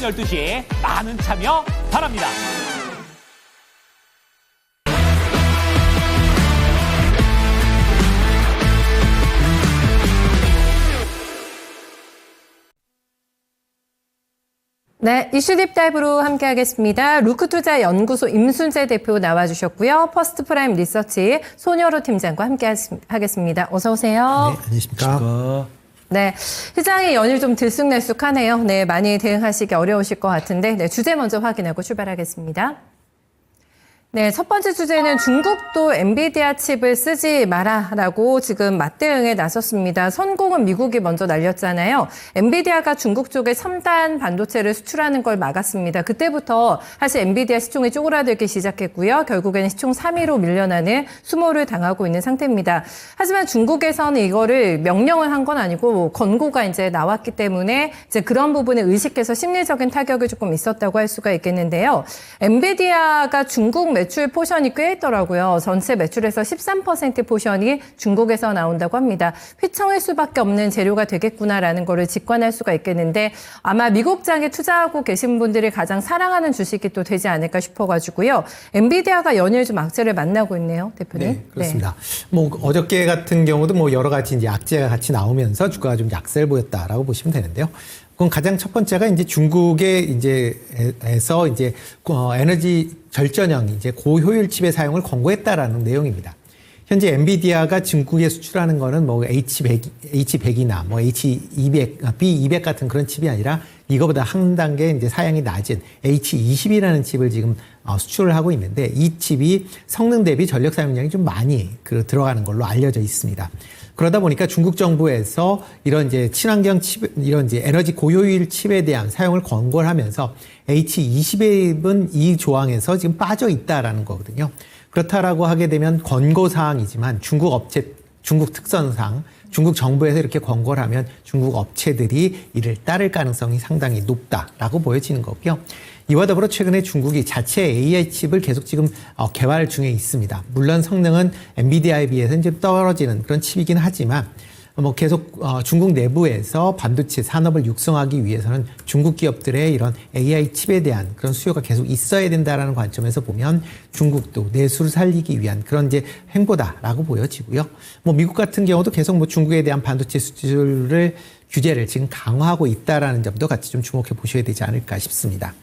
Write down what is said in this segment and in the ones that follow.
12시 많은 참여 바랍니다. 네, 이슈 딥다이브로 함께하겠습니다. 루크투자연구소 임순재 대표 나와주셨고요. 퍼스트프라임 리서치 손여로 팀장과 함께하겠습니다. 어서 오세요. 네, 안녕하십니까. 네, 시장의 연일 좀 들쑥날쑥하네요. 네, 많이 대응하시기 어려우실 것 같은데, 네, 주제 먼저 확인하고 출발하겠습니다. 네, 첫 번째 주제는 중국도 엔비디아 칩을 쓰지 마라라고 지금 맞대응에 나섰습니다. 선공은 미국이 먼저 날렸잖아요. 엔비디아가 중국 쪽에 첨단 반도체를 수출하는 걸 막았습니다. 그때부터 사실 엔비디아 시총이 쪼그라들기 시작했고요. 결국에는 시총 3위로 밀려나는 수모를 당하고 있는 상태입니다. 하지만 중국에서는 이거를 명령을 한 건 아니고 권고가 이제 나왔기 때문에 이제 그런 부분을 의식해서 심리적인 타격이 조금 있었다고 할 수가 있겠는데요. 엔비디아가 중국 매출 포션이 꽤 있더라고요. 전체 매출에서 13% 포션이 중국에서 나온다고 합니다. 휘청일 수밖에 없는 재료가 되겠구나라는 거를 직관할 수가 있겠는데 아마 미국장에 투자하고 계신 분들이 가장 사랑하는 주식이 또 되지 않을까 싶어가지고요. 엔비디아가 연일 좀 악재를 만나고 있네요, 대표님. 네, 그렇습니다. 뭐 어저께 같은 경우도 뭐 여러 가지 이제 악재가 같이 나오면서 주가가 좀 약세를 보였다라고 보시면 되는데요. 그건 가장 첫 번째가 이제 중국의 에서 이제 에너지 절전형 이제 고효율 칩의 사용을 권고했다라는 내용입니다. 현재 엔비디아가 중국에 수출하는 거는 뭐 H100이나 뭐 H200, B200 같은 그런 칩이 아니라 이거보다 한 단계 이제 사양이 낮은 H20이라는 칩을 지금 수출을 하고 있는데 이 칩이 성능 대비 전력 사용량이 좀 많이 들어가는 걸로 알려져 있습니다. 그러다 보니까 중국 정부에서 이런 이제 친환경 칩, 이런 이제 에너지 고효율 칩에 대한 사용을 권고를 하면서 H20은 이 조항에서 지금 빠져 있다라는 거거든요. 그렇다라고 하게 되면 권고 사항이지만 중국 특성상 중국 정부에서 이렇게 권고를 하면 중국 업체들이 이를 따를 가능성이 상당히 높다라고 보여지는 거고요. 이와 더불어 최근에 중국이 자체 AI 칩을 계속 지금 개발 중에 있습니다. 물론 성능은 엔비디아에 비해서는 좀 떨어지는 그런 칩이긴 하지만 뭐 계속 중국 내부에서 반도체 산업을 육성하기 위해서는 중국 기업들의 이런 AI 칩에 대한 그런 수요가 계속 있어야 된다라는 관점에서 보면 중국도 내수를 살리기 위한 그런 이제 행보다라고 보여지고요. 뭐 미국 같은 경우도 계속 뭐 중국에 대한 반도체 수출을 규제를 지금 강화하고 있다라는 점도 같이 좀 주목해 보셔야 되지 않을까 싶습니다.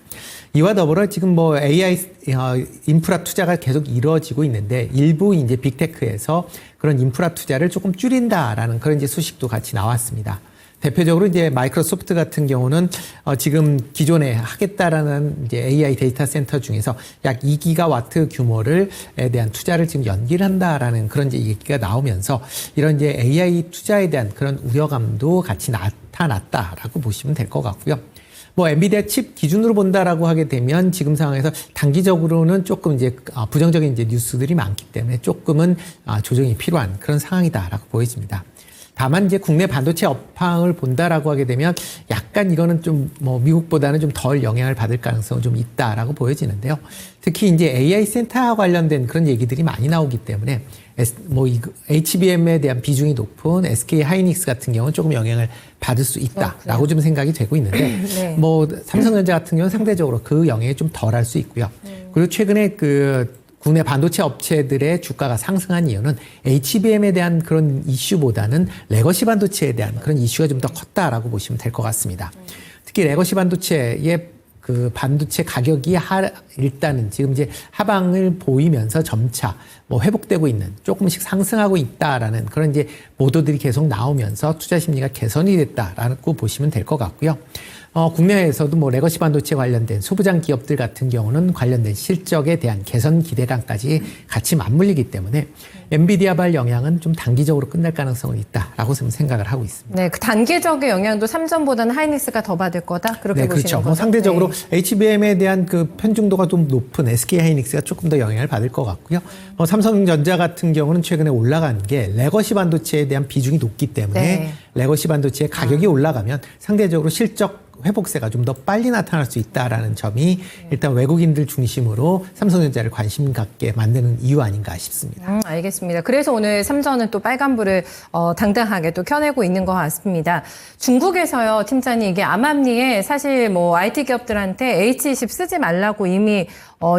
이와 더불어 지금 뭐 AI 인프라 투자가 계속 이루어지고 있는데 일부 이제 빅테크에서 그런 인프라 투자를 조금 줄인다라는 그런 이제 소식도 같이 나왔습니다. 대표적으로 이제 마이크로소프트 같은 경우는 지금 기존에 하겠다라는 이제 AI 데이터 센터 중에서 약 2기가와트 규모를 에 대한 투자를 지금 연기를 한다라는 그런 이제 얘기가 나오면서 이런 이제 AI 투자에 대한 그런 우려감도 같이 나타났다라고 보시면 될 것 같고요. 뭐 엔비디아 칩 기준으로 본다라고 하게 되면 지금 상황에서 단기적으로는 조금 이제 부정적인 이제 뉴스들이 많기 때문에 조금은 조정이 필요한 그런 상황이다라고 보여집니다. 다만 이제 국내 반도체 업황을 본다라고 하게 되면 약간 이거는 좀 뭐 미국보다는 좀 덜 영향을 받을 가능성은 좀 있다라고 보여지는데요. 특히 이제 AI 센터와 관련된 그런 얘기들이 많이 나오기 때문에 HBM에 대한 비중이 높은 SK 하이닉스 같은 경우는 조금 영향을 받을 수 있다라고 좀 생각이 되고 있는데 네. 뭐 삼성전자 같은 경우는 상대적으로 그 영향이 좀 덜할 수 있고요. 그리고 최근에 국내 반도체 업체들의 주가가 상승한 이유는 HBM에 대한 그런 이슈보다는 레거시 반도체에 대한 그런 이슈가 좀 더 컸다라고 보시면 될 것 같습니다. 특히 레거시 반도체의 그 반도체 가격이 일단은 지금 이제 하방을 보이면서 점차 뭐 회복되고 있는 조금씩 상승하고 있다라는 그런 이제 보도들이 계속 나오면서 투자 심리가 개선이 됐다라고 보시면 될 것 같고요. 국내에서도 뭐 레거시 반도체 관련된 소부장 기업들 같은 경우는 관련된 실적에 대한 개선 기대감까지 같이 맞물리기 때문에 엔비디아발 영향은 좀 단기적으로 끝날 가능성은 있다라고 생각을 하고 있습니다. 네, 그 단기적인 영향도 삼전보다는 하이닉스가 더 받을 거다 그렇게 네, 보시는 그렇죠. 거죠? 뭐 상대적으로 네. HBM에 대한 그 편중도가 좀 높은 SK 하이닉스가 조금 더 영향을 받을 것 같고요. 삼성전자 같은 경우는 최근에 올라간 게 레거시 반도체에 대한 비중이 높기 때문에 네. 레거시 반도체의 가격이 올라가면 상대적으로 실적 회복세가 좀 더 빨리 나타날 수 있다라는 점이 일단 외국인들 중심으로 삼성전자를 관심 갖게 만드는 이유 아닌가 싶습니다. 알겠습니다. 그래서 오늘 삼전은 또 빨간불을 당당하게 또 켜내고 있는 것 같습니다. 중국에서요, 팀장님, 이게 암암리에 사실 뭐 IT 기업들한테 H20 쓰지 말라고 이미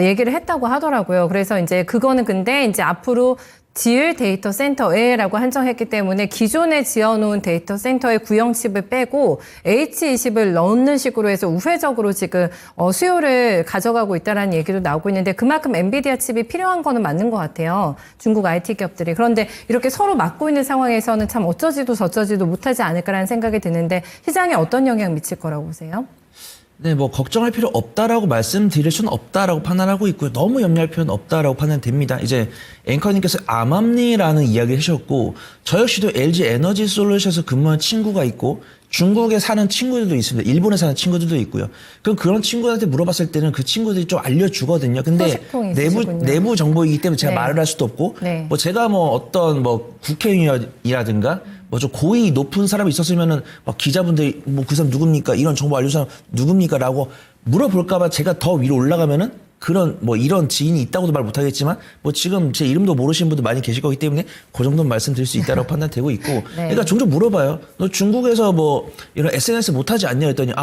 얘기를 했다고 하더라고요. 그래서 이제 그거는 근데 이제 앞으로 지을 데이터 센터에라고 한정했기 때문에 기존에 지어놓은 데이터 센터의 구형칩을 빼고 H20을 넣는 식으로 해서 우회적으로 지금 수요를 가져가고 있다는 얘기도 나오고 있는데 그만큼 엔비디아 칩이 필요한 거는 맞는 것 같아요. 중국 IT 기업들이. 그런데 이렇게 서로 막고 있는 상황에서는 참 어쩌지도 저쩌지도 못하지 않을까라는 생각이 드는데 시장에 어떤 영향 미칠 거라고 보세요? 네, 뭐 걱정할 필요 없다라고 말씀드릴 수는 없다라고 판단하고 있고요. 너무 염려할 필요는 없다라고 판단됩니다. 이제 앵커님께서 암암리라는 이야기를 하셨고 저 역시도 LG 에너지 솔루션에서 근무한 친구가 있고 중국에 사는 친구들도 있습니다. 일본에 사는 친구들도 있고요. 그럼 그런 친구들한테 물어봤을 때는 그 친구들이 좀 알려주거든요. 근데 내부 정보이기 때문에 제가 네. 말을 할 수도 없고 네. 뭐 제가 뭐 어떤 뭐 국회의원이라든가 뭐 좀 고위 높은 사람이 있었으면은 막 기자분들이 뭐 그 사람 누굽니까? 이런 정보 알려준 사람 누굽니까? 라고 물어볼까봐 제가 더 위로 올라가면은 그런 뭐 이런 지인이 있다고도 말 못하겠지만 뭐 지금 제 이름도 모르시는 분도 많이 계실 거기 때문에 그 정도는 말씀드릴 수 있다라고 판단되고 있고 네. 그러니까 종종 물어봐요. 너 중국에서 뭐 이런 SNS 못하지 않냐 했더니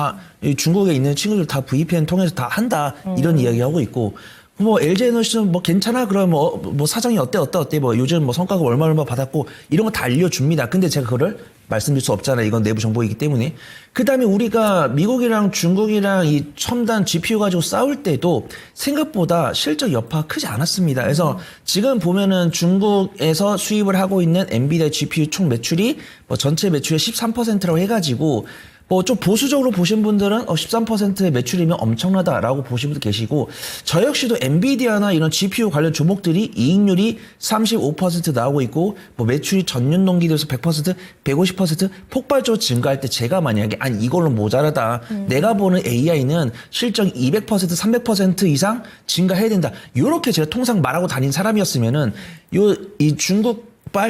이 중국에 있는 친구들 다 VPN 통해서 다 한다 이런 이야기하고 있고 뭐 LG 에너지는 뭐 괜찮아 그러면 뭐 사정이 어때 뭐 요즘 뭐 성과가 얼마 받았고 이런 거 다 알려줍니다. 근데 제가 그거를 말씀드릴 수 없잖아요. 이건 내부 정보이기 때문에. 그다음에 우리가 미국이랑 중국이랑 이 첨단 GPU 가지고 싸울 때도 생각보다 실적 여파가 크지 않았습니다. 그래서 지금 보면은 중국에서 수입을 하고 있는 엔비디아 GPU 총 매출이 뭐 전체 매출의 13%라고 해가지고 뭐 좀 보수적으로 보신 분들은 13%의 매출이면 엄청나다라고 보신 분도 계시고 저 역시도 엔비디아나 이런 GPU 관련 종목들이 이익률이 35% 나오고 있고 뭐 매출이 전년 동기 대비해서 100%, 150% 폭발적으로 증가할 때 제가 만약에 아니 이걸로 모자라다. 내가 보는 AI는 실적 200%, 300% 이상 증가해야 된다. 요렇게 제가 통상 말하고 다닌 사람이었으면은 이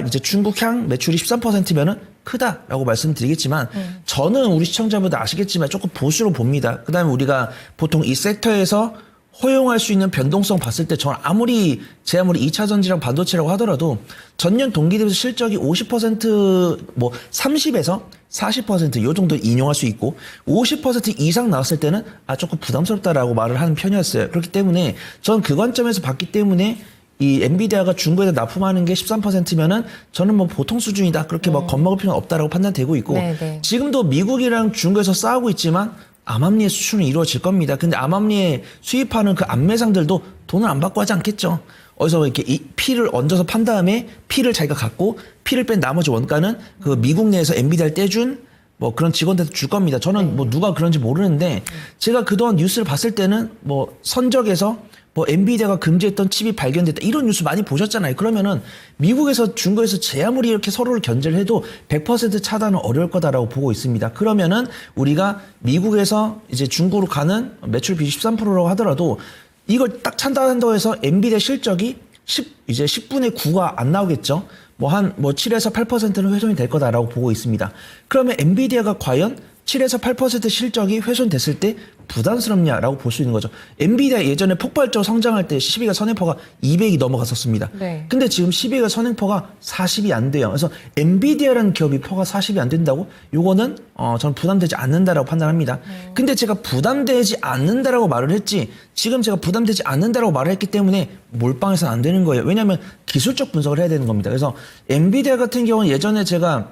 이제 중국향 매출이 13%면은 크다라고 말씀드리겠지만 저는 우리 시청자분들 아시겠지만 조금 보수로 봅니다. 그다음에 우리가 보통 이 섹터에서 허용할 수 있는 변동성 봤을 때 저는 제 아무리 2차 전지랑 반도체라고 하더라도 전년 동기 대비해서 실적이 50% 30에서 40%요 정도 인용할 수 있고 50% 이상 나왔을 때는 조금 부담스럽다라고 말을 하는 편이었어요. 그렇기 때문에 저는 그 관점에서 봤기 때문에 이 엔비디아가 중국에서 납품하는 게 13%면은 저는 뭐 보통 수준이다. 그렇게 막 겁먹을 필요는 없다라고 판단되고 있고 네네. 지금도 미국이랑 중국에서 싸우고 있지만 암암리의 수출은 이루어질 겁니다. 근데 암암리에 수입하는 그 암매상들도 돈을 안 받고 하지 않겠죠. 어디서 이렇게 이 피를 얹어서 판 다음에 피를 자기가 갖고 피를 뺀 나머지 원가는 그 미국 내에서 엔비디아를 떼준 뭐 그런 직원들한테 줄 겁니다. 저는 뭐 누가 그런지 모르는데 제가 그동안 뉴스를 봤을 때는 뭐 선적에서 뭐 엔비디아가 금지했던 칩이 발견됐다 이런 뉴스 많이 보셨잖아요. 그러면은 미국에서 중국에서 제 아무리 이렇게 서로를 견제를 해도 100% 차단은 어려울 거다라고 보고 있습니다. 그러면은 우리가 미국에서 이제 중국으로 가는 매출 비율 13%라고 하더라도 이걸 딱 차단한다고 해서 엔비디아 실적이 이제 10분의 9가 안 나오겠죠. 뭐 7에서 8%는 훼손이 될 거다라고 보고 있습니다. 그러면 엔비디아가 과연 7에서 8% 실적이 훼손됐을 때 부담스럽냐라고 볼 수 있는 거죠. 엔비디아 예전에 폭발적으로 성장할 때 12개월 선행포가 200이 넘어갔었습니다. 네. 근데 지금 12개월 선행포가 40이 안 돼요. 그래서 엔비디아라는 기업이 포가 40이 안 된다고? 요거는 저는 부담되지 않는다라고 판단합니다. 근데 제가 부담되지 않는다라고 말을 했지 지금 제가 부담되지 않는다라고 말을 했기 때문에 몰빵해서는 안 되는 거예요. 왜냐하면 기술적 분석을 해야 되는 겁니다. 그래서 엔비디아 같은 경우는 예전에 제가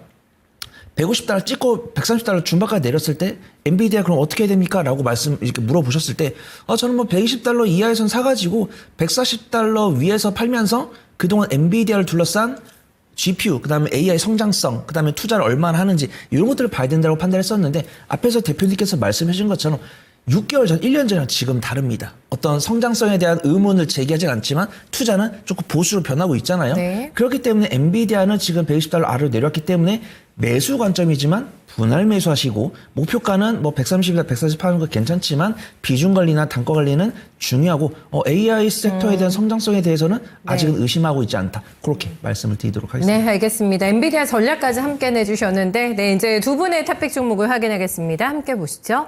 150달러 찍고 130달러 중반까지 내렸을 때 엔비디아 그럼 어떻게 해야 됩니까? 라고 이렇게 물어보셨을 때 저는 뭐 120달러 이하에선 사가지고 140달러 위에서 팔면서 그동안 엔비디아를 둘러싼 GPU, 그 다음에 AI 성장성, 그 다음에 투자를 얼마나 하는지 이런 것들을 봐야 된다고 판단했었는데 앞에서 대표님께서 말씀해 주신 것처럼 6개월 전, 1년 전이랑 지금 다릅니다. 어떤 성장성에 대한 의문을 제기하진 않지만 투자는 조금 보수로 변하고 있잖아요. 네. 그렇기 때문에 엔비디아는 지금 120달러 아래로 내려왔기 때문에 매수 관점이지만 분할 매수하시고 목표가는 뭐 130이나 140 하는 거 괜찮지만 비중 관리나 단가 관리는 중요하고 AI 섹터에 대한 성장성에 대해서는 아직은 의심하고 있지 않다. 그렇게 말씀을 드리도록 하겠습니다. 네, 알겠습니다. 엔비디아 전략까지 함께 내주셨는데, 네, 이제 두 분의 탑픽 종목을 확인하겠습니다. 함께 보시죠.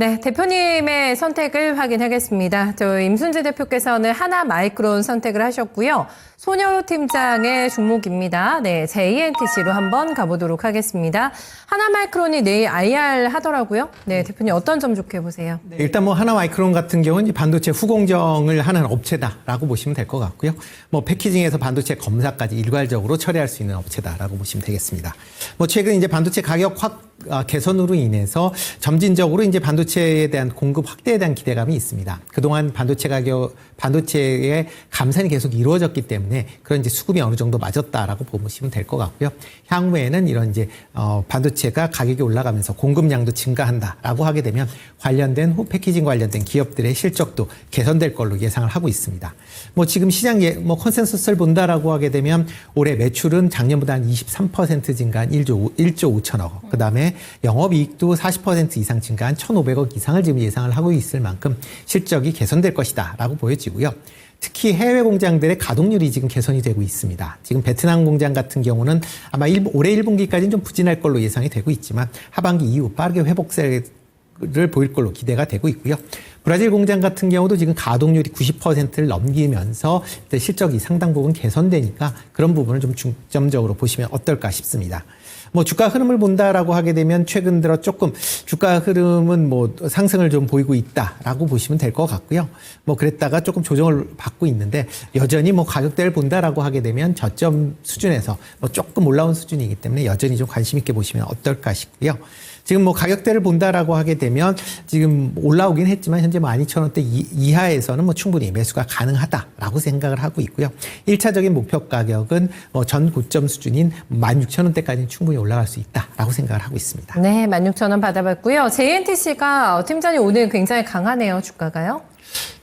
네, 대표님의 선택을 확인하겠습니다. 저 임순재 대표께서는 하나마이크론 선택을 하셨고요. 손여로 팀장의 종목입니다. 네, JNTC로 한번 가보도록 하겠습니다. 하나마이크론이 내일 IR 하더라고요. 네, 대표님 어떤 점 좋게 보세요? 일단 뭐 하나마이크론 같은 경우는 반도체 후공정을 하는 업체다라고 보시면 될 것 같고요. 뭐 패키징에서 반도체 검사까지 일괄적으로 처리할 수 있는 업체다라고 보시면 되겠습니다. 뭐 최근 이제 반도체 가격 개선으로 인해서 점진적으로 이제 반도체에 대한 공급 확대에 대한 기대감이 있습니다. 그동안 반도체의 감산이 계속 이루어졌기 때문에 그런 이제 수급이 어느 정도 맞았다라고 보시면 될 것 같고요. 향후에는 이런 이제 반도체가 가격이 올라가면서 공급량도 증가한다라고 하게 되면 관련된 패키징 관련된 기업들의 실적도 개선될 걸로 예상을 하고 있습니다. 뭐 지금 시장 컨센서스를 본다라고 하게 되면 올해 매출은 작년보다 한 23% 증가한 1조 5천억 원. 그다음에 영업이익도 40% 이상 증가한 1,500억 이상을 지금 예상을 하고 있을 만큼 실적이 개선될 것이다라고 보여지고요. 특히 해외 공장들의 가동률이 지금 개선이 되고 있습니다. 지금 베트남 공장 같은 경우는 아마 올해 1분기까지는 좀 부진할 걸로 예상이 되고 있지만 하반기 이후 빠르게 회복세를 보일 걸로 기대가 되고 있고요. 브라질 공장 같은 경우도 지금 가동률이 90%를 넘기면서 실적이 상당 부분 개선되니까 그런 부분을 좀 중점적으로 보시면 어떨까 싶습니다. 뭐 주가 흐름을 본다라고 하게 되면 최근 들어 조금 주가 흐름은 뭐 상승을 좀 보이고 있다라고 보시면 될 것 같고요. 뭐 그랬다가 조금 조정을 받고 있는데 여전히 뭐 가격대를 본다라고 하게 되면 저점 수준에서 뭐 조금 올라온 수준이기 때문에 여전히 좀 관심 있게 보시면 어떨까 싶고요. 지금 뭐 가격대를 본다라고 하게 되면 지금 올라오긴 했지만 현재 12,000원대 이하에서는 뭐 충분히 매수가 가능하다라고 생각을 하고 있고요. 1차적인 목표 가격은 뭐 전 고점 수준인 16,000원대까지는 충분히 올라갈 수 있다라고 생각을 하고 있습니다. 네, 16,000원 받아봤고요. JNTC가 팀장님 오늘 굉장히 강하네요, 주가가요.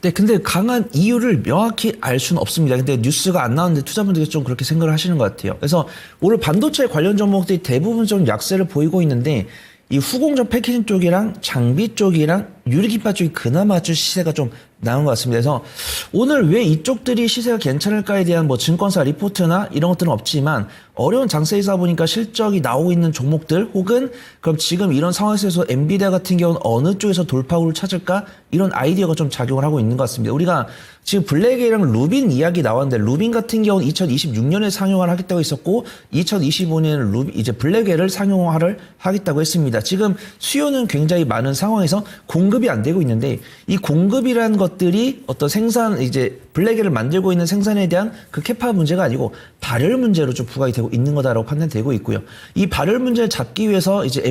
네, 근데 강한 이유를 명확히 알 수는 없습니다. 근데 뉴스가 안 나오는데 투자분들이 좀 그렇게 생각을 하시는 것 같아요. 그래서 오늘 반도체 관련 종목들이 대부분 좀 약세를 보이고 있는데 이 후공정 패키징 쪽이랑 장비 쪽이랑 유리기판 쪽이 그나마 좀 시세가 좀 나은 것 같습니다. 그래서 오늘 왜 이쪽들이 시세가 괜찮을까에 대한 뭐 증권사 리포트나 이런 것들은 없지만 어려운 장세이다 보니까 실적이 나오고 있는 종목들 혹은 그럼 지금 이런 상황에서 엔비디아 같은 경우는 어느 쪽에서 돌파구를 찾을까 이런 아이디어가 좀 작용을 하고 있는 것 같습니다. 우리가 지금 블랙이랑 루빈 이야기 나왔는데 루빈 같은 경우는 2026년에 상용화를 하겠다고 했었고 2025년에는 이제 블랙을 상용화를 하겠다고 했습니다. 지금 수요는 굉장히 많은 상황에서 공급이 안 되고 있는데 이 공급이라는 것들이 어떤 생산 이제 블랙을 만들고 있는 생산에 대한 그 캐파 문제가 아니고 발열 문제로 좀 부각이 되고 있는 거다라고 판단되고 있고요. 이 발열 문제를 잡기 위해서 이제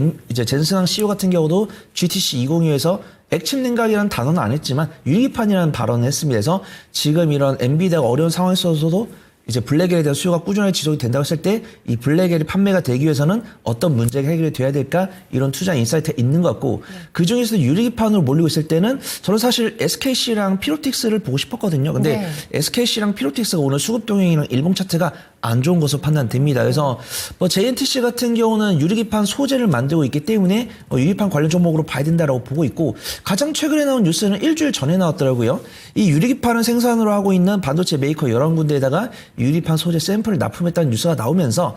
젠슨항 CEO 같은 경우도 GTC 2025에서 액침 냉각이라는 단어는 안 했지만 유리기판이라는 발언을 했습니다. 그래서 지금 이런 엔비디아가 어려운 상황에서도 이제 블랙엘에 대한 수요가 꾸준하게 지속이 된다고 했을 때 이 블랙엘이 판매가 되기 위해서는 어떤 문제가 해결이 돼야 될까 이런 투자 인사이트가 있는 것 같고 그 중에서 유리기판으로 몰리고 있을 때는 저는 사실 SKC랑 피로틱스를 보고 싶었거든요. 근데 네. SKC랑 피로틱스가 오늘 수급 동행이랑 일봉 차트가 안 좋은 것으로 판단됩니다. 그래서 뭐 JNTC 같은 경우는 유리기판 소재를 만들고 있기 때문에 유리기판 관련 종목으로 봐야 된다라고 보고 있고 가장 최근에 나온 뉴스는 일주일 전에 나왔더라고요. 이 유리기판을 생산으로 하고 있는 반도체 메이커 11군데에다가 유리판 소재 샘플을 납품했다는 뉴스가 나오면서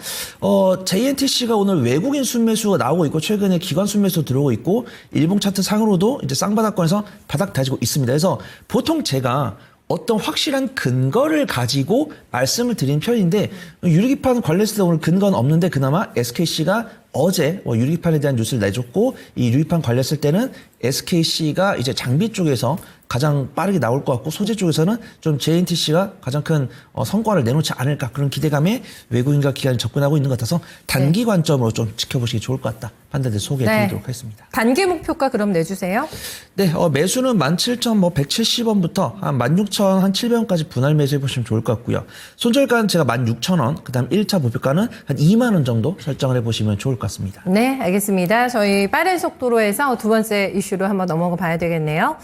JNTC가 오늘 외국인 순매수가 나오고 있고 최근에 기관 순매수 들어오고 있고 일봉 차트 상으로도 이제 쌍바닥권에서 바닥 다지고 있습니다. 그래서 보통 제가 어떤 확실한 근거를 가지고 말씀을 드린 편인데 유리기판 관련해서 오늘 근거는 없는데 그나마 SKC가 어제 유리기판에 대한 뉴스를 내줬고 이 유리기판 관련했을 때는 SKC가 이제 장비 쪽에서 가장 빠르게 나올 것 같고 소재 쪽에서는 좀 JNTC가 가장 큰 성과를 내놓지 않을까 그런 기대감에 외국인과 기관이 접근하고 있는 것 같아서 단기 관점으로 좀 지켜보시기 좋을 것 같다 판단돼서 소개해드리도록 하겠습니다. 단기 목표가 그럼 내주세요. 네, 매수는 17,170원부터 한 16,700원까지 분할 매수해 보시면 좋을 것 같고요. 손절가는 제가 16,000원, 그다음 1차 목표가는 한 2만 원 정도 설정을 해보시면 좋을 것 같습니다. 네, 알겠습니다. 저희 빠른 속도로 해서 두 번째 이슈로 한번 넘어가 봐야 되겠네요.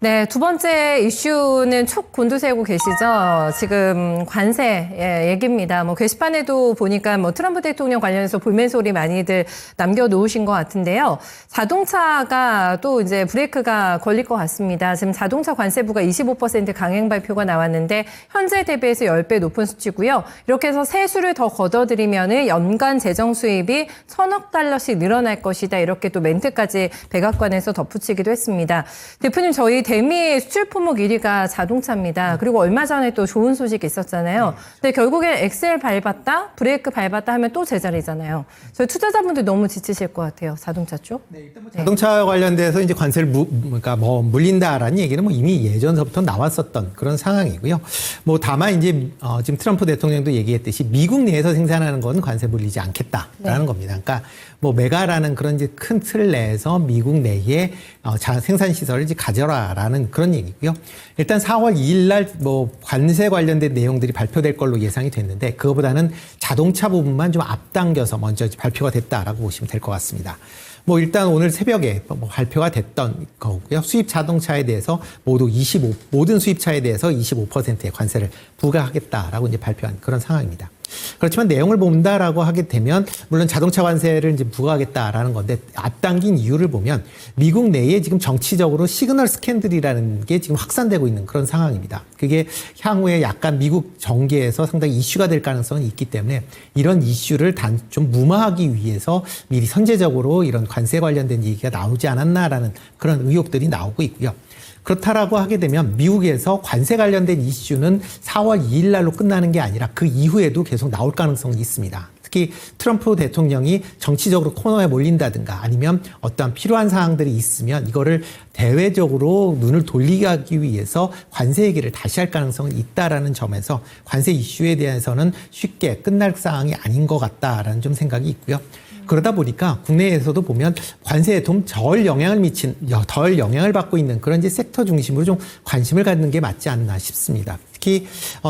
네, 두 번째 이슈는 촉 곤두세우고 계시죠. 지금 관세 얘기입니다. 뭐 게시판에도 보니까 뭐 트럼프 대통령 관련해서 볼멘 소리 많이들 남겨놓으신 것 같은데요. 자동차가 또 이제 브레이크가 걸릴 것 같습니다. 지금 자동차 관세부가 25% 강행 발표가 나왔는데 현재 대비해서 10배 높은 수치고요. 이렇게 해서 세수를 더 걷어들이면은 연간 재정 수입이 1,000억 달러씩 늘어날 것이다. 이렇게 또 멘트까지 백악관에서 덧붙이기도 했습니다. 대표님, 저희 대미 수출 품목 1위가 자동차입니다. 그리고 얼마 전에 또 좋은 소식이 있었잖아요. 근데 결국엔 엑셀 밟았다, 브레이크 밟았다 하면 또 제자리잖아요. 저희 투자자분들 너무 지치실 것 같아요. 자동차 쪽. 네, 일단 뭐 자동차 관련돼서 이제 관세를 그러니까 뭐 물린다라는 얘기는 뭐 이미 예전서부터 나왔었던 그런 상황이고요. 뭐 다만 이제 지금 트럼프 대통령도 얘기했듯이 미국 내에서 생산하는 건 관세 물리지 않겠다라는 겁니다. 그러니까 뭐 메가라는 그런 이제 큰 틀 내에서 미국 내에 생산 시설을 이제 가져라라는 그런 얘기고요. 일단 4월 2일 날 뭐 관세 관련된 내용들이 발표될 걸로 예상이 됐는데 그거보다는 자동차 부분만 좀 앞당겨서 먼저 발표가 됐다라고 보시면 될 것 같습니다. 뭐 일단 오늘 새벽에 뭐 발표가 됐던 거고요. 수입 자동차에 대해서 모든 수입차에 대해서 25%의 관세를 부과하겠다라고 이제 발표한 그런 상황입니다. 그렇지만 내용을 본다라고 하게 되면 물론 자동차 관세를 이제 부과하겠다라는 건데 앞당긴 이유를 보면 미국 내에 지금 정치적으로 시그널 스캔들이라는 게 지금 확산되고 있는 그런 상황입니다. 그게 향후에 약간 미국 정계에서 상당히 이슈가 될 가능성이 있기 때문에 이런 이슈를 좀 무마하기 위해서 미리 선제적으로 이런 관세 관련된 얘기가 나오지 않았나라는 그런 의혹들이 나오고 있고요. 그렇다라고 하게 되면 미국에서 관세 관련된 이슈는 4월 2일 날로 끝나는 게 아니라 그 이후에도 계속 나올 가능성이 있습니다. 특히 트럼프 대통령이 정치적으로 코너에 몰린다든가 아니면 어떠한 필요한 사항들이 있으면 이거를 대외적으로 눈을 돌리게 하기 위해서 관세 얘기를 다시 할 가능성이 있다라는 점에서 관세 이슈에 대해서는 쉽게 끝날 사항이 아닌 것 같다라는 좀 생각이 있고요. 그러다 보니까 국내에서도 보면 관세에 좀 덜 영향을 받고 있는 그런 이제 섹터 중심으로 좀 관심을 갖는 게 맞지 않나 싶습니다. 특히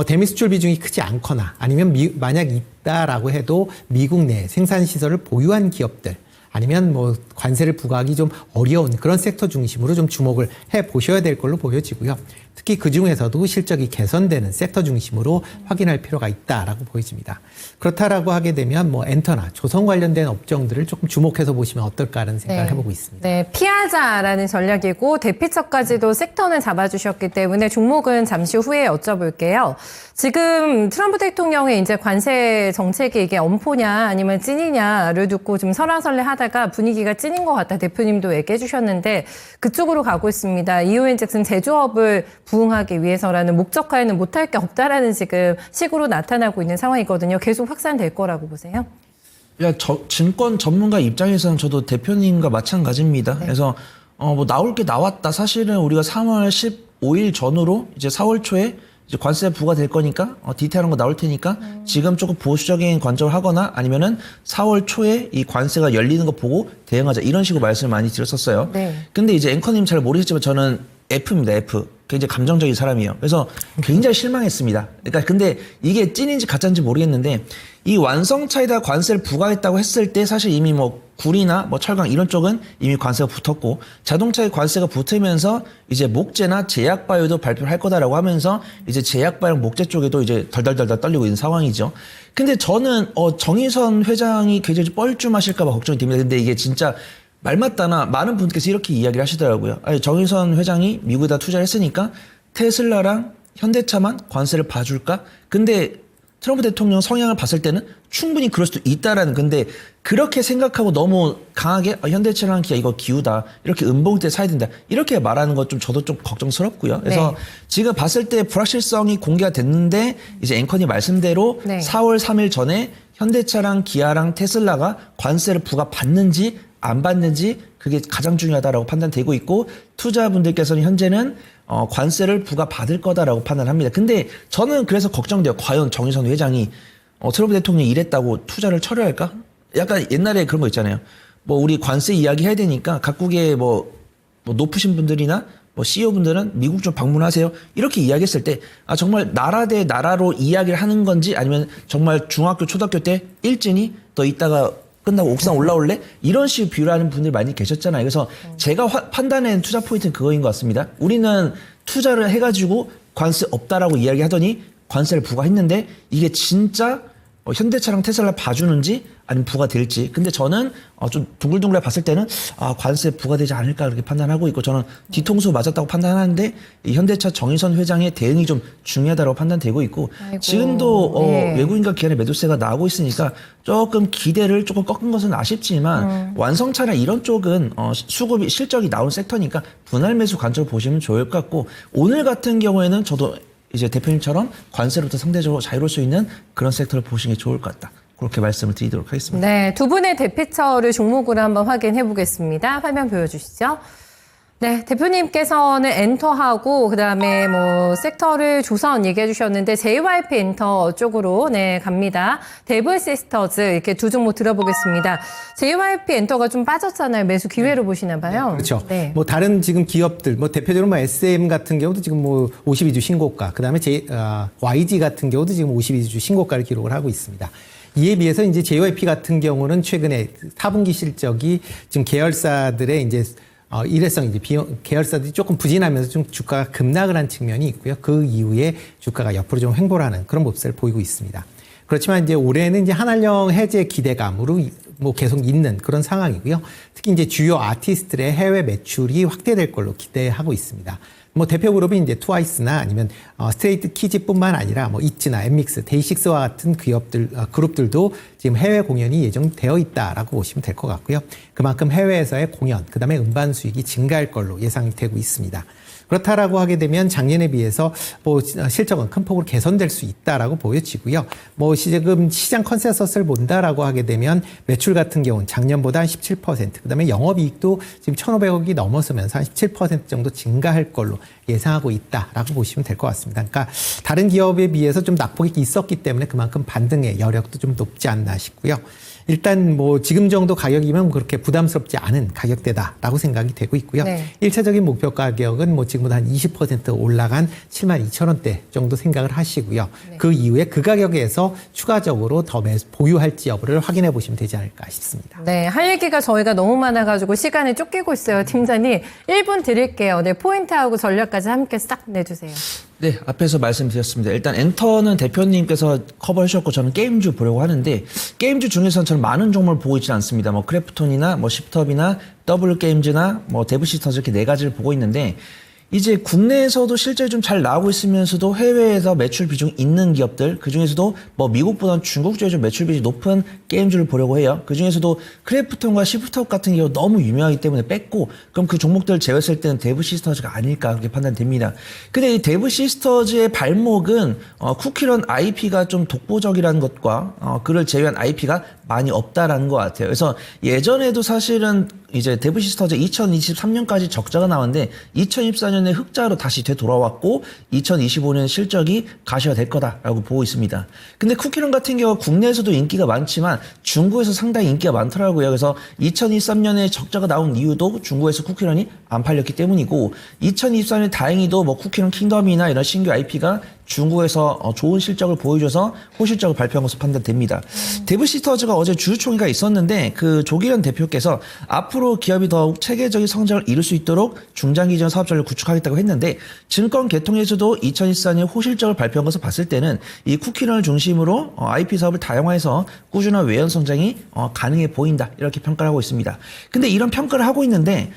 대미 수출 비중이 크지 않거나 아니면 만약 있다라고 해도 미국 내 생산 시설을 보유한 기업들 아니면 뭐 관세를 부과하기 좀 어려운 그런 섹터 중심으로 좀 주목을 해 보셔야 될 걸로 보여지고요. 특히 그 중에서도 실적이 개선되는 섹터 중심으로 확인할 필요가 있다라고 보여집니다. 그렇다라고 하게 되면 뭐 엔터나 조선 관련된 업종들을 조금 주목해서 보시면 어떨까라는 생각을 해보고 있습니다. 네, 피하자라는 전략이고 대피처까지도 섹터는 잡아주셨기 때문에 종목은 잠시 후에 여쭤볼게요. 지금 트럼프 대통령의 이제 관세 정책이 이게 엄포냐 아니면 찐이냐를 듣고 좀 설왕설래하다가 분위기가 찐인 것 같다. 대표님도 얘기해 주셨는데 그쪽으로 가고 있습니다. 이유인즉슨 제조업을 부응하기 위해서라는 목적하에는 못할 게 없다라는 지금 식으로 나타나고 있는 상황이거든요. 계속 확산될 거라고 보세요? 증권 전문가 입장에서는 저도 대표님과 마찬가지입니다. 네. 그래서 뭐 나올 게 나왔다. 사실은 우리가 3월 15일 전후로 이제 4월 초에 이제 관세 부과될 거니까 디테일한 거 나올 테니까 지금 조금 보수적인 관점을 하거나 아니면은 4월 초에 이 관세가 열리는 거 보고 대응하자 이런 식으로 말씀을 많이 드렸었어요. 네. 근데 이제 앵커님 잘 모르겠지만 저는 F입니다. F. 굉장히 감정적인 사람이에요. 그래서 굉장히 실망했습니다. 그러니까 근데 이게 찐인지 가짜인지 모르겠는데 이 완성차에다 관세를 부과했다고 했을 때 사실 이미 뭐 구리나 뭐 철강 이런 쪽은 이미 관세가 붙었고 자동차에 관세가 붙으면서 이제 목재나 제약바이오도 발표를 할 거다라고 하면서 이제 제약바이오 목재 쪽에도 이제 덜덜덜 떨리고 있는 상황이죠. 근데 저는 정의선 회장이 굉장히 뻘쭘하실까 봐 걱정이 됩니다. 근데 이게 진짜 말 맞다나 많은 분께서 이렇게 이야기를 하시더라고요. 아니, 정의선 회장이 미국에다 투자를 했으니까 테슬라랑 현대차만 관세를 봐줄까? 근데 트럼프 대통령 성향을 봤을 때는 충분히 그럴 수도 있다라는 근데 그렇게 생각하고 너무 강하게 현대차랑 기아 이거 기우다 이렇게 음봉 때 사야 된다 이렇게 말하는 것 좀 저도 좀 걱정스럽고요. 그래서 네. 지금 봤을 때 불확실성이 공개가 됐는데 이제 앵커님 말씀대로 네. 4월 3일 전에 현대차랑 기아랑 테슬라가 관세를 부과받는지 안 받는지 그게 가장 중요하다라고 판단되고 있고 투자분들께서는 현재는 관세를 부과받을 거다라고 판단합니다. 근데 저는 그래서 걱정돼요. 과연 정의선 회장이 트럼프 대통령이 이랬다고 투자를 철회할까? 약간 옛날에 그런 거 있잖아요. 뭐 우리 관세 이야기 해야 되니까 각국의 뭐 높으신 분들이나 뭐 CEO분들은 미국 좀 방문하세요. 이렇게 이야기했을 때 정말 나라 대 나라로 이야기를 하는 건지 아니면 정말 중학교 초등학교 때 일진이 또 이따가 끝나고 옥상 올라올래? 이런 식으로 비유를 하는 분들이 많이 계셨잖아요. 그래서 제가 판단한 투자 포인트는 그거인 것 같습니다. 우리는 투자를 해가지고 관세 없다라고 이야기하더니 관세를 부과했는데 이게 진짜 현대차랑 테슬라 봐주는지 아니면 부과될지. 근데 저는 좀 둥글둥글 봤을 때는 관세 부과되지 않을까 그렇게 판단하고 있고, 저는 뒤통수 맞았다고 판단하는데 이 현대차 정의선 회장의 대응이 좀 중요하다고 판단되고 있고, 아이고, 지금도 네. 외국인과 기관의 매도세가 나오고 있으니까 조금 기대를 조금 꺾은 것은 아쉽지만 완성차나 이런 쪽은 수급이 실적이 나온 섹터니까 분할 매수 관점을 보시면 좋을 것 같고, 오늘 같은 경우에는 저도 이제 대표님처럼 관세로부터 상대적으로 자유로울 수 있는 그런 섹터를 보시는 게 좋을 것 같다. 그렇게 말씀을 드리도록 하겠습니다. 네, 두 분의 대피처를 종목으로 한번 확인해 보겠습니다. 화면 보여주시죠. 네, 대표님께서는 엔터하고 그다음에 뭐 섹터를 조선 얘기해 주셨는데 JYP 엔터 쪽으로 네 갑니다. 데브 시스터즈 이렇게 두 종목 들어보겠습니다. JYP 엔터가 좀 빠졌잖아요. 매수 기회로 보시나 봐요. 그렇죠. 네. 뭐 다른 지금 기업들, 뭐 대표적으로 뭐 SM 같은 경우도 지금 뭐 52주 신고가, 그다음에 YG 같은 경우도 지금 52주 신고가를 기록을 하고 있습니다. 이에 비해서 이제 JYP 같은 경우는 최근에 4분기 실적이 지금 계열사들의 이제 일회성 이제 계열사들이 조금 부진하면서 좀 주가가 급락을 한 측면이 있고요. 그 이후에 주가가 옆으로 좀 횡보를 하는 그런 모습을 보이고 있습니다. 그렇지만 이제 올해는 이제 한한령 해제 기대감으로 뭐 계속 있는 그런 상황이고요. 특히 이제 주요 아티스트들의 해외 매출이 확대될 걸로 기대하고 있습니다. 뭐 대표 그룹이 이제 트와이스나 아니면 스트레이트 키즈뿐만 아니라 뭐 이츠나 엠믹스, 데이식스와 같은 그룹들도 지금 해외 공연이 예정되어 있다라고 보시면 될 것 같고요. 그만큼 해외에서의 공연, 그다음에 음반 수익이 증가할 걸로 예상이 되고 있습니다. 그렇다라고 하게 되면 작년에 비해서 뭐 실적은 큰 폭으로 개선될 수 있다라고 보여지고요. 뭐 지금 시장 컨센서스를 본다라고 하게 되면 매출 같은 경우는 작년보다 한 17%, 그다음에 영업이익도 지금 1,500억이 넘어서면서 한 17% 정도 증가할 걸로 예상하고 있다라고 보시면 될 것 같습니다. 그러니까 다른 기업에 비해서 좀 낙폭이 있었기 때문에 그만큼 반등의 여력도 좀 높지 않나 싶고요. 일단 뭐 지금 정도 가격이면 그렇게 부담스럽지 않은 가격대다라고 생각이 되고 있고요. 네. 1차적인 목표 가격은 뭐 지금보다 한 20% 올라간 72,000원대 정도 생각을 하시고요. 네. 그 이후에 그 가격에서 추가적으로 더 보유할지 여부를 확인해 보시면 되지 않을까 싶습니다. 네, 할 얘기가 저희가 너무 많아가지고 시간이 쫓기고 있어요. 팀장님, 1분 드릴게요. 네, 포인트하고 전략까지 함께 싹 내주세요. 네, 앞에서 말씀드렸습니다. 일단 엔터는 대표님께서 커버해 주셨고 저는 게임주 보려고 하는데, 게임주 중에서는 저는 많은 종목을 보고 있지는 않습니다. 뭐 크래프톤이나 뭐 십톱이나 더블 게임즈나 뭐 데브시스터즈 이렇게 네 가지를 보고 있는데, 이제 국내에서도 실제 좀 잘 나오고 있으면서도 해외에서 매출 비중이 있는 기업들, 그 중에서도 뭐 미국보다는 중국 쪽에 좀 매출 비중이 높은 게임주를 보려고 해요. 그 중에서도 크래프톤과 시프톱 같은 경우 너무 유명하기 때문에 뺐고, 그럼 그 종목들을 제외했을 때는 데브 시스터즈가 아닐까 그렇게 판단됩니다. 근데 이 데브 시스터즈의 발목은 쿠키런 IP가 좀 독보적이라는 것과 그를 제외한 IP가 많이 없다라는 것 같아요. 그래서 예전에도 사실은 이제 데브 시스터즈 2023년까지 적자가 나왔는데 2024년에 흑자로 다시 되돌아왔고 2025년 실적이 가시화될 거다라고 보고 있습니다. 근데 쿠키런 같은 경우 국내에서도 인기가 많지만 중국에서 상당히 인기가 많더라고요. 그래서 2023년에 적자가 나온 이유도 중국에서 쿠키런이 안 팔렸기 때문이고, 2024년에 다행히도 뭐 쿠키런 킹덤이나 이런 신규 IP가 중국에서 좋은 실적을 보여줘서 호실적을 발표한 것으로 판단됩니다. 데브시스터즈가 어제 주주총회가 있었는데 그 조기련 대표께서 앞으로 기업이 더욱 체계적인 성장을 이룰 수 있도록 중장기적 사업 전략을 구축하겠다고 했는데, 증권 개통에서도 2024년 호실적을 발표한 것을 봤을 때는 이 쿠키런을 중심으로 IP 사업을 다양화해서 꾸준한 외연 성장이 가능해 보인다, 이렇게 평가를 하고 있습니다. 근데 이런 평가를 하고 있는데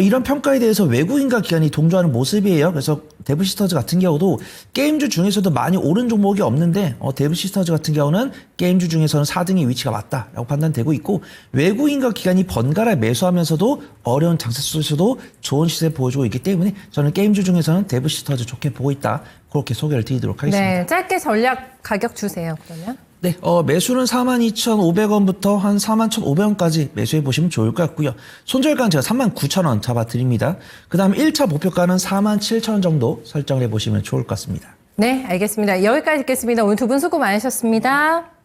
이런 평가에 대해서 외국인과 기관이 동조하는 모습이에요. 그래서 데브시스터즈 같은 경우도 게임주 중에서도 많이 오른 종목이 없는데 데브시스터즈 같은 경우는 게임주 중에서는 4등의 위치가 맞다라고 판단되고 있고, 외국인과 기관이 번갈아 매수하면서도 어려운 장세 속에서도 좋은 시세 보여주고 있기 때문에 저는 게임주 중에서는 데브시스터즈 좋게 보고 있다, 그렇게 소개를 드리도록 하겠습니다. 네, 짧게 전략 가격 주세요, 그러면. 네, 매수는 42,500원부터 한 41,500원까지 매수해 보시면 좋을 것 같고요. 손절가는 제가 39,000원 잡아드립니다. 그 다음 1차 목표가는 47,000원 정도 설정을 해보시면 좋을 것 같습니다. 네, 알겠습니다. 여기까지 듣겠습니다. 오늘 두 분 수고 많으셨습니다.